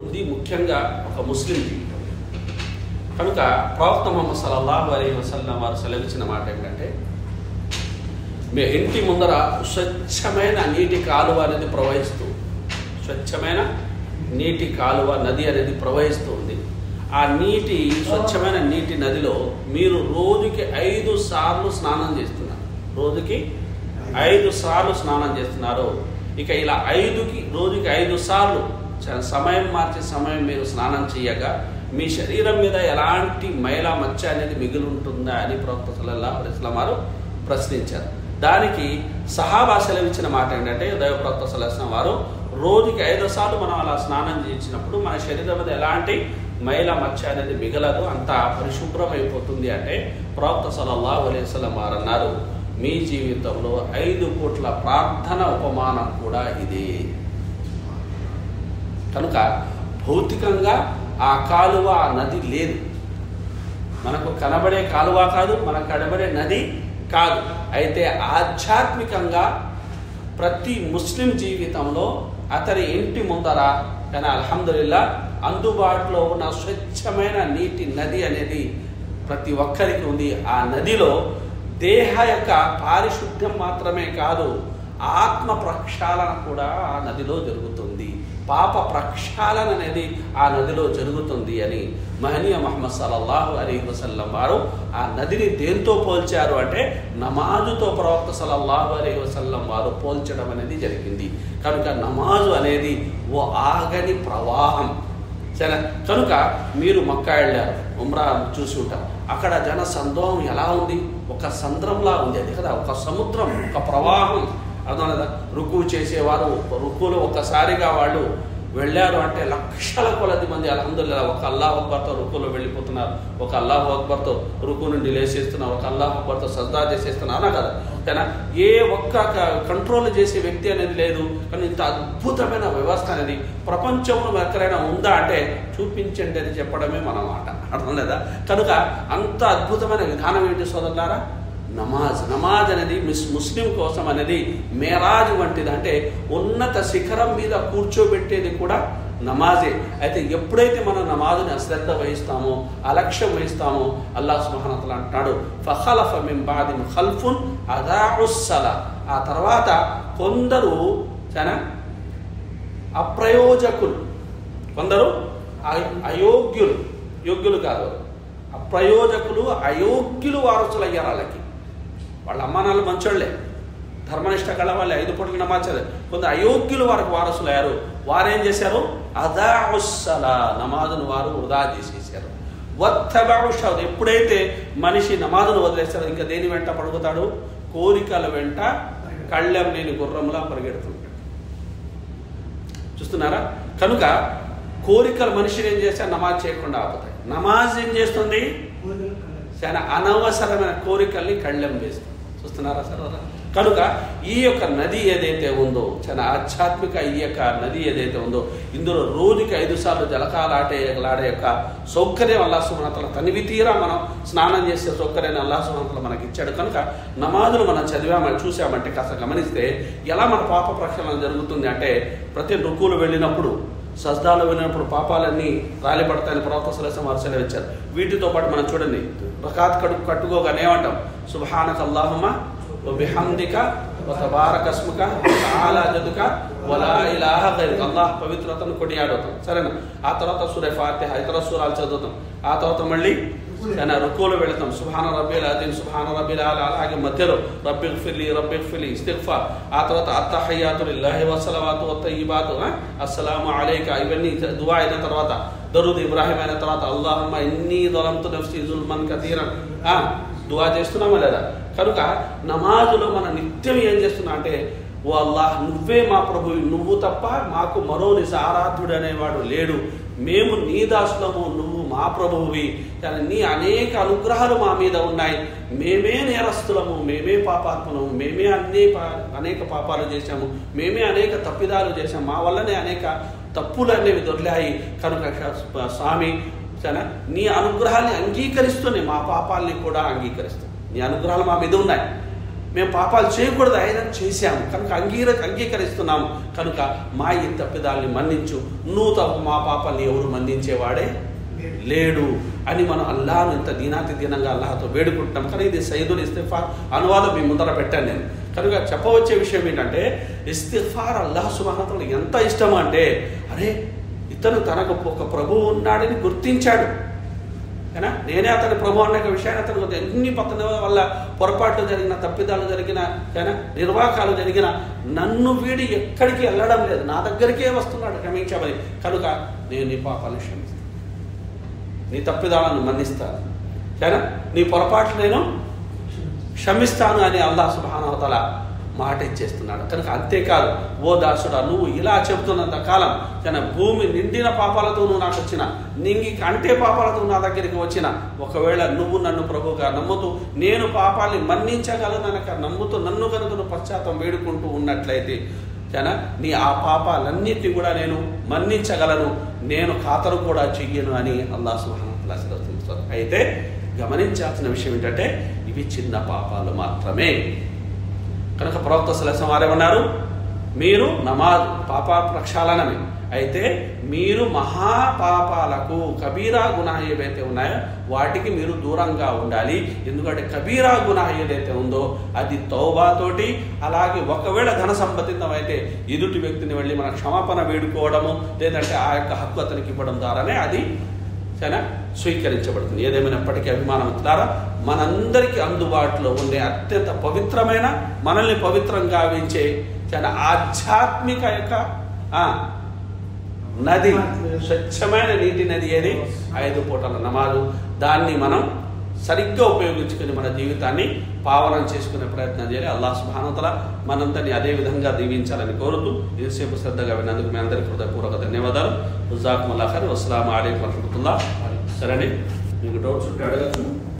ఇది ముఖ్యంగా ఒక ముస్లిం జీవితం కనుక ప్రవక్త ముహమ్మద్ సల్లల్లాహు అలైహి వసల్లం వారు సెలవిచ్చిన మాట ఏంటంటే, మీ ఇంటి ముందర స్వచ్ఛమైన నీటి కాలువ అనేది ప్రవహిస్తూ, స్వచ్ఛమైన నీటి కాలువ నది అనేది ప్రవహిస్తూ ఉంది. ఆ నీటి స్వచ్ఛమైన నీటి నదిలో మీరు రోజుకి 5 సార్లు స్నానం చేస్తున్నారు. రోజుకి 5 సార్లు స్నానం చేస్తున్నారు. ఇక ఇలా రోజుకి 5 సార్లు సమయం మార్చి సమయం మీరు స్నానం చేయగా మీ శరీరం మీద ఎలాంటి మైలా మచ్చ అనేది మిగిలి ఉంటుందా అని ప్రవక్త సల్లల్లాహు అలైహి వసల్లం వారు ప్రశ్నించారు. దానికి సహాబా సెలవిచ్చిన మాట ఏంటంటే, దైవ ప్రవక్త సల్లల్లాహు అలైహి వసల్లం వారు రోజుకి 5 సార్లు మనం అలా స్నానం చేసినప్పుడు మన శరీరం మీద ఎలాంటి మైలా మచ్చ అనేది మిగలదు, అంతా పరిశుభ్రమైపోతుంది అంటే ప్రవక్త సల్లల్లాహు అలైహి వసల్లం వారు అన్నారు, మీ జీవితంలో 5 పూట్ల ప్రార్థన ఉపమానం కూడా ఇదే. కనుక భౌతికంగా ఆ కాలువ ఆ నది లేదు, మనకు కనబడే కాలువ కాదు, మనకు కనబడే నది కాదు. అయితే ఆధ్యాత్మికంగా ప్రతి ముస్లిం జీవితంలో అతని ఇంటి ముందర కానీ అల్హమ్దులిల్లా అందుబాటులో ఉన్న స్వచ్ఛమైన నీటి నది అనేది ప్రతి ఒక్కరికి ఉంది. ఆ నదిలో దేహ యొక్క పారిశుద్ధ్యం మాత్రమే కాదు, ఆత్మ ప్రక్షాళన కూడా ఆ నదిలో జరుగుతుంది, పాప ప్రక్షాళన అనేది ఆ నదిలో జరుగుతుంది అని మహనీయ ముహమ్మద్ సల్లల్లాహు అలైహి వసల్లం వారు ఆ నదిని దేంతో పోల్చారు అంటే నమాజుతో ప్రవక్త సల్లల్లాహు అలైహి వసల్లం వారు పోల్చడం అనేది జరిగింది. కనుక నమాజు అనేది ఓ ఆగని ప్రవాహం. సరే, కనుక మీరు మక్కా వెళ్ళారు, ఉమ్రా చూసి ఉంటారు, అక్కడ జన సందోహం ఎలా ఉంది, ఒక సంద్రంలా ఉంది అది కదా, ఒక సముద్రం, ఒక ప్రవాహం. అర్థం కదా, రుకు చేసేవారు రుకులో ఒక్కసారిగా వాళ్ళు వెళ్ళారు అంటే లక్షల కొలది మంది అల్హమ్దులిల్లాహ్ ఒక అల్లాహు అక్బర్తో రుకులో వెళ్ళిపోతున్నారు, ఒక అల్లాహు అక్బర్తో రుకు నుండి లేచేస్తున్నారు, ఒక అల్లాహు అక్బర్తో సజ్దా చేసేస్తున్నారు కదా. కానీ ఏ ఒక్క కంట్రోల్ చేసే వ్యక్తి అనేది లేదు. కానీ ఇంత అద్భుతమైన వ్యవస్థ అనేది ప్రపంచంలో ఎక్కడైనా ఉందా అంటే చూపించండి అని చెప్పడమే మన మాట. అర్థం లేదా? కనుక అంత అద్భుతమైన విధానం ఏంటి సోదరులారా, నమాజ్ అనేది ముస్లిం కోసం అనేది మేరాజ్ వంటిది. అంటే ఉన్నత శిఖరం మీద కూర్చోబెట్టేది కూడా నమాజే. అయితే ఎప్పుడైతే మనం నమాజుని అశ్రద్ధ వహిస్తామో, అలక్ష్యం వహిస్తామో, అల్లాహ్ సుబ్హానహు వ తఆలా అంటాడు, ఫఖలఫ మిన్ బాదిహిమ్ ఖల్ఫున్ అదాఉస్ సలా. ఆ తర్వాత కొందరు అప్రయోజకులు, కొందరు యోగ్యులు కాదు, అప్రయోజకులు, అయోగ్యులు వారసులు అయ్యారు. వాళ్ళ అమ్మానాలు మంచోళ్లే, ధర్మనిష్ట కళ వాళ్ళే, 5 పూటలు నమాజ్ చదివారు. కొందరు అయోగ్యులు వారికి వారసులు అయ్యారు. వారేం చేశారు, అదాఉస్సలా, నమాజును వారు వృధా చేసేసారు. వత్తబఉ షహవత్, ఎప్పుడైతే మనిషి నమాజును వదిలేస్తారో ఇంకా దేని వెంట పడుగుతాడు, కోరికల వెంట కళ్ళెం లేని గుర్రంలా పరిగెడుతుంటాడు. చూస్తున్నారా? కనుక కోరికలు మనిషిని ఏం చేస్తే నమాజ్ చేయకుండా ఆపుతాయి. నమాజ్ ఏం చేస్తుంది, చాలా అనవసరమైన కోరికల్ని కళ్ళెం వేస్తుంది. చూస్తున్నారా సార్? కనుక ఈ యొక్క నది ఏదైతే ఉందో, చాలా ఆధ్యాత్మిక ఈ యొక్క నది ఏదైతే ఉందో, ఇందులో రోజుకి 5 సార్లు జలకాలాడే యొక్క సౌకర్యం అల్లాహ్ సుబ్హానహు వ తఆలా తనివి తీరా మనం స్నానం చేసే సౌకర్యాన్ని అల్లాహ్ సుబ్హానహు వ తఆలా మనకి ఇచ్చాడు. కనుక నమాజులు మనం చదివామని చూసామంటే కాస్త గమనిస్తే ఎలా మన పాప ప్రక్షాళన జరుగుతుంది అంటే, ప్రతి రుకులు వెళ్ళినప్పుడు, సజ్దాలో వెళ్ళినప్పుడు పాపాలన్నీ రాలిపడతాయని ప్రవక్త సల్లల్లాహు అలైహి వసల్లం వారు సెలవిచ్చారు. వీటితో పాటు మనం చూడండి, రకాత్ కట్టుకోగానే ఏమంటాం, సుబ్హానక అల్లాహుమ్మ వ బిహమ్దిక వ తబారక ఇస్ముక వ తఆలా జదుక వ లా ఇలాహ గైరుక. అల్లాహ్ పవిత్రతను కొనియాడుతాం. సరేనా? ఆ తర్వాత సూరా ఫాతిహ, ఇతర సూరాలు చదువుతాం. ఆ తర్వాత మళ్ళీ రుకులో వెళతాం, సుబ్హాన రబ్బిల్ అజీమ్, సుబ్హాన రబ్బిల్ అలా, అలాగే మధ్యలో రబ్బిగ్ఫిర్లీ ఇస్తిగ్ఫార్. ఆ తర్వాత అత్తహియాతు లిల్లాహి వస్సలవాతు వత్తయ్యిబాతు, అస్సలాము అలైకా, ఇవన్నీ దువా అయిన తర్వాత దరూద్ ఇబ్రాహిం అయిన తర్వాత అల్లాహుమ్మ ఇన్నీ ظلمت నఫ్సీ జుల్మన్ కతీరన్ దువా చేస్తున్నామా లేదా? కనుక నమాజులో మనం నిత్యం ఏం చేస్తున్నా అంటే, ఓ అల్లాహ్, నువ్వే మా ప్రభువు, నువ్వు తప్ప మాకు మరో ఆరాధ్యుడు అనేవాడు లేడు, మేము నీ దాసులము, నువ్వు మా ప్రభువువి, నీ అనేక అనుగ్రహాలు మా మీద ఉన్నాయి, మేమే నేరస్తులము, మేమే పాపాత్మలము, మేమే అనేక పాపాలు చేశాము, మేమే అనేక తప్పిదాలు చేశాము, మా వల్లనే అనేక తప్పులు అనేవి దొరికాయి. కనుక స్వామి, నీ అనుగ్రహాన్ని అంగీకరిస్తూనే మా పాపాలని కూడా అంగీకరిస్తాం. నీ అనుగ్రహాలు మా మీద ఉన్నాయి, మేము పాపాలు చేయకూడదు, ఆయన చేశాము కనుక అంగీకరిస్తున్నాము కనుక మా ఈ తప్పిదాల్ని మన్నించు, నువ్వు తప్ప మా పాపాలని ఎవరు మన్నించేవాడే లేడు అని మనం అల్లాహను ఇంత దీనాతి దీనంగా అల్లాహతో వేడుకుంటున్నాం. కానీ ఇది సయ్యిదుల్ ఇస్తిగ్ఫార్ అనువాదం మీ ముందర పెట్టాను నేను. కనుక చెప్పవచ్చే విషయం ఏంటంటే ఇస్తిగ్ఫార్ అల్లాహ్ సుబ్హానహు వ తఆలా ఎంత ఇష్టం అంటే, అరే ఇతను తనకు ఒక ప్రభువు ఉన్నాడని గుర్తించాడు కదా, నేనే అతని ప్రభు అనే విషయాన్ని అతను ఎన్ని పక్కన వల్ల పొరపాట్లు జరిగిన, తప్పిదాలు జరిగిన, నిర్వాకాలు జరిగిన నన్ను వీడి ఎక్కడికి వెళ్ళడం లేదు, నా దగ్గరికే వస్తున్నాడు క్షమించమని. కనుక నేను నీ పాపాలను క్షమిస్తాను, నీ తప్పిదాలను మన్నిస్తాను, సరేనా, నీ పొరపాట్లు నేను క్షమిస్తాను అని అల్లాహ్ సుబ్హానహు వ తఆలా మాట ఇచ్చేస్తున్నాడు. కనుక అంతేకాదు, ఓ దాసుడా నువ్వు ఇలా చెబుతున్నంత కాలం భూమి నిండిన పాపాలతో నువ్వు నాకు వచ్చిన, నింగి కంటే పాపాలతో నా దగ్గరికి వచ్చిన, ఒకవేళ నువ్వు నన్ను ప్రభువుగా నమ్ముతూ నేను పాపాన్ని మన్నించగలనక నమ్ముతూ నన్ను కనుక నువ్వు పశ్చాత్తాపం వేడుకుంటూ ఉన్నట్లయితే నీ ఆ పాపాలన్నిటినీ కూడా నేను మన్నించగలను, నేను ఖాతరు కూడా చెయ్యను అని అల్లాహ్ సుబ్హానహు వ తఆలా సెలవుస్తారు. అయితే గమనించాల్సిన విషయం ఏంటంటే ఇవి చిన్న పాపాలు మాత్రమే. కనుక ప్రవక్త సల్లల్లాహు అలైహి వసల్లం వారేమన్నారు, మీరు నమాజ్ పాప ప్రక్షాళనమే, అయితే మీరు మహాపాపాలకు కబీరా గునాహ్ ఏవైతే ఉన్నాయో వాటికి మీరు దూరంగా ఉండాలి. ఎందుకంటే కబీరా గునాహ్ ఏదైతే ఉందో అది తౌబాతోటి, అలాగే ఒకవేళ ధన సంబంధితం అయితే ఎదుటి వ్యక్తిని వెళ్ళి మన క్షమాపణ వేడుకోవడము, లేదంటే ఆ యొక్క హక్కు అతనికి ఇవ్వడం ద్వారానే అది స్వీకరించబడుతుంది. ఏదేమైనప్పటికీ అభిమానవంతులారా, మనందరికీ అందుబాటులో ఉండే అత్యంత పవిత్రమైన, మనల్ని పవిత్రంగా గావించే ఆధ్యాత్మిక యొక్క నది, స్వచ్ఛమైన నీటి నది ఏది? 5 పూటల నమాజు. దాన్ని మనం సరిగ్గా ఉపయోగించుకుని మన జీవితాన్ని పావనం చేసుకునే ప్రయత్నం చేయాలి. అల్లాహ్ సుబ్హానహు వ తఆలా మనందరినీ అదే విధంగా దీవించాలని కోరుతూ ఇంతసేపు శ్రద్ధగా విన్నందుకు మీ అందరికీ హృదయపూర్వక ధన్యవాదాలు. జజాకుముల్లాహ్ ఖైర్. అస్సలాము అలైకుం వరహ్మతుల్లాహ్. సరే, మీకు డౌట్స్ ఉంటే అడగచ్చు.